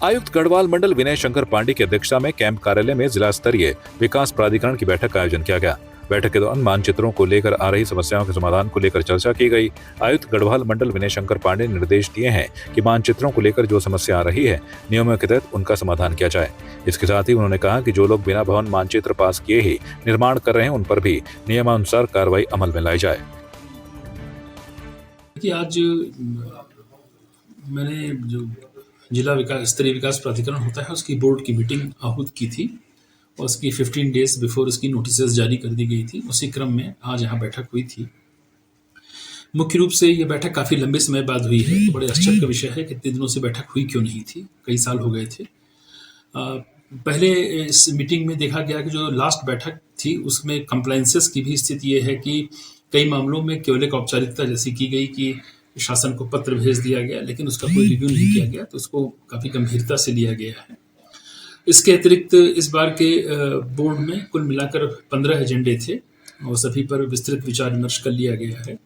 आयुक्त गढ़वाल मंडल विनय शंकर पांडे की अध्यक्षता में कैंप कार्यालय में जिला स्तरीय विकास प्राधिकरण की बैठक का आयोजन किया गया। बैठक के दौरान मानचित्रों को लेकर आ रही समस्याओं के समाधान को लेकर चर्चा की गई। आयुक्त गढ़वाल मंडल विनय शंकर पांडे ने निर्देश दिए हैं कि मानचित्रों को लेकर जो समस्या आ रही है, नियमों के तहत उनका समाधान किया जाए। इसके साथ ही उन्होंने कहा कि जो लोग बिना भवन मानचित्र पास किए ही निर्माण कर रहे हैं, उन पर भी नियमानुसार कार्रवाई अमल में लाई जाए। आज मैंने जो जिला विकास स्तरीय विकास प्राधिकरण होता है उसकी बोर्ड की मीटिंग आहूत की थी और उसकी 15 डेज बिफोर इसकी नोटिसेस जारी कर दी गई थी। उसी क्रम में आज यहाँ बैठक हुई थी। मुख्य रूप से ये बैठक काफ़ी लंबे समय बाद हुई है। तो बड़े आश्चर्य का विषय है कि इतने दिनों से बैठक हुई क्यों नहीं थी, कई साल हो गए थे। पहले इस मीटिंग में देखा गया कि जो लास्ट बैठक थी उसमें कंप्लायंसेस की भी स्थिति ये है कि कई मामलों में केवल एक औपचारिकता जैसी की गई कि शासन को पत्र भेज दिया गया, लेकिन उसका कोई रिव्यू नहीं किया गया, तो उसको काफ़ी गंभीरता से लिया गया है। इसके अतिरिक्त इस बार के बोर्ड में कुल मिलाकर 15 एजेंडे थे और सभी पर विस्तृत विचार विमर्श कर लिया गया है।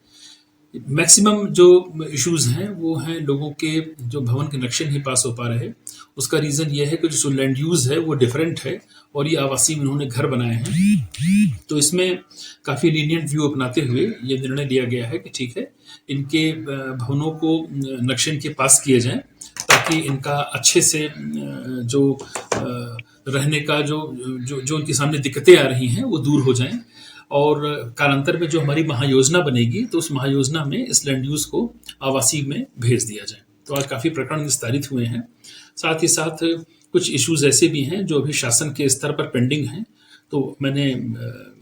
मैक्सिमम जो इश्यूज हैं वो हैं लोगों के जो भवन के नक्शे नहीं पास हो पा रहे। उसका रीज़न ये है कि जो लैंड यूज़ है वो डिफरेंट है और ये आवासीय में उन्होंने घर बनाए हैं, तो इसमें काफ़ी लीनियंट व्यू अपनाते हुए ये निर्णय लिया गया है कि ठीक है, इनके भवनों को नक्शे इनके पास किए जाएं ताकि इनका अच्छे से जो रहने का जो उनके सामने दिक्कतें आ रही हैं वो दूर हो जाएं और कालांतर में जो हमारी महायोजना बनेगी तो उस महायोजना में इस लैंड यूज़ को आवासीय में भेज दिया जाए। तो आज काफ़ी प्रकरण निस्तारित हुए हैं। साथ ही साथ कुछ इश्यूज ऐसे भी हैं जो अभी शासन के स्तर पर पेंडिंग हैं। तो मैंने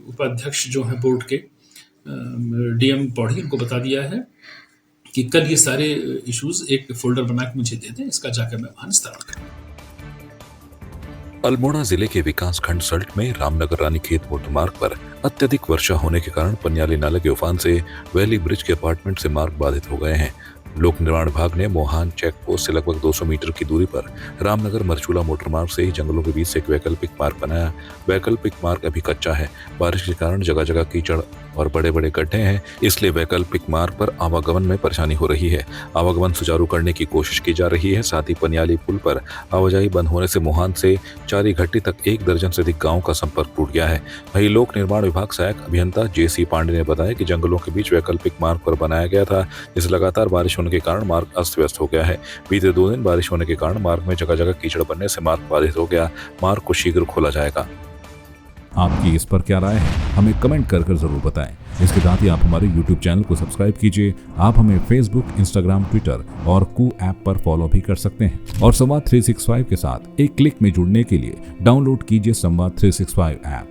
उपाध्यक्ष जो हैं बोर्ड के DM पौड़ी उनको बता दिया है कि कल ये सारे इश्यूज एक फोल्डर बना के मुझे दे दें, इसका जाकर मैं वहाँ निस्तारण करूँ। अल्मोड़ा जिले के विकास खंड सल्ट में रामनगर रानीखेत मोटर मार्ग पर अत्यधिक वर्षा होने के कारण पनियाली नाले के उफान से वैली ब्रिज के अपार्टमेंट से मार्ग बाधित हो गए हैं। लोक निर्माण विभाग ने मोहान चेक पोस्ट से लगभग 200 मीटर की दूरी पर रामनगर मरचूला मोटर मार्ग से ही जंगलों के बीच से एक वैकल्पिक मार्ग बनाया। वैकल्पिक मार्ग अभी कच्चा है। बारिश के कारण जगह जगह कीचड़ और बड़े बड़े गड्ढे हैं, इसलिए वैकल्पिक मार्ग पर आवागमन में परेशानी हो रही है। आवागमन सुचारू करने की कोशिश की जा रही है। साथ ही पनियाली पुल पर आवाजाही बंद होने से मोहान से चारी घट्टी तक 1 दर्जन से अधिक गाँव का संपर्क टूट गया है। वहीं लोक निर्माण विभाग सहायक अभियंता JC पांडे ने बताया कि जंगलों के बीच वैकल्पिक मार्ग पर बनाया गया था, जिस लगातार बारिश होने के कारण मार्ग अस्त व्यस्त हो गया है। बीते 2 दिन बारिश होने के कारण मार्ग में जगह जगह कीचड़ बनने से मार्ग बाधित हो गया। मार्ग को शीघ्र खोला जाएगा। आपकी इस पर क्या राय है, हमें कमेंट कर जरूर बताएं। इसके साथ ही आप हमारे YouTube चैनल को सब्सक्राइब कीजिए। आप हमें Facebook, Instagram, Twitter और कू ऐप पर फॉलो भी कर सकते हैं और संवाद 365 के साथ एक क्लिक में जुड़ने के लिए डाउनलोड कीजिए संवाद 365 ऐप।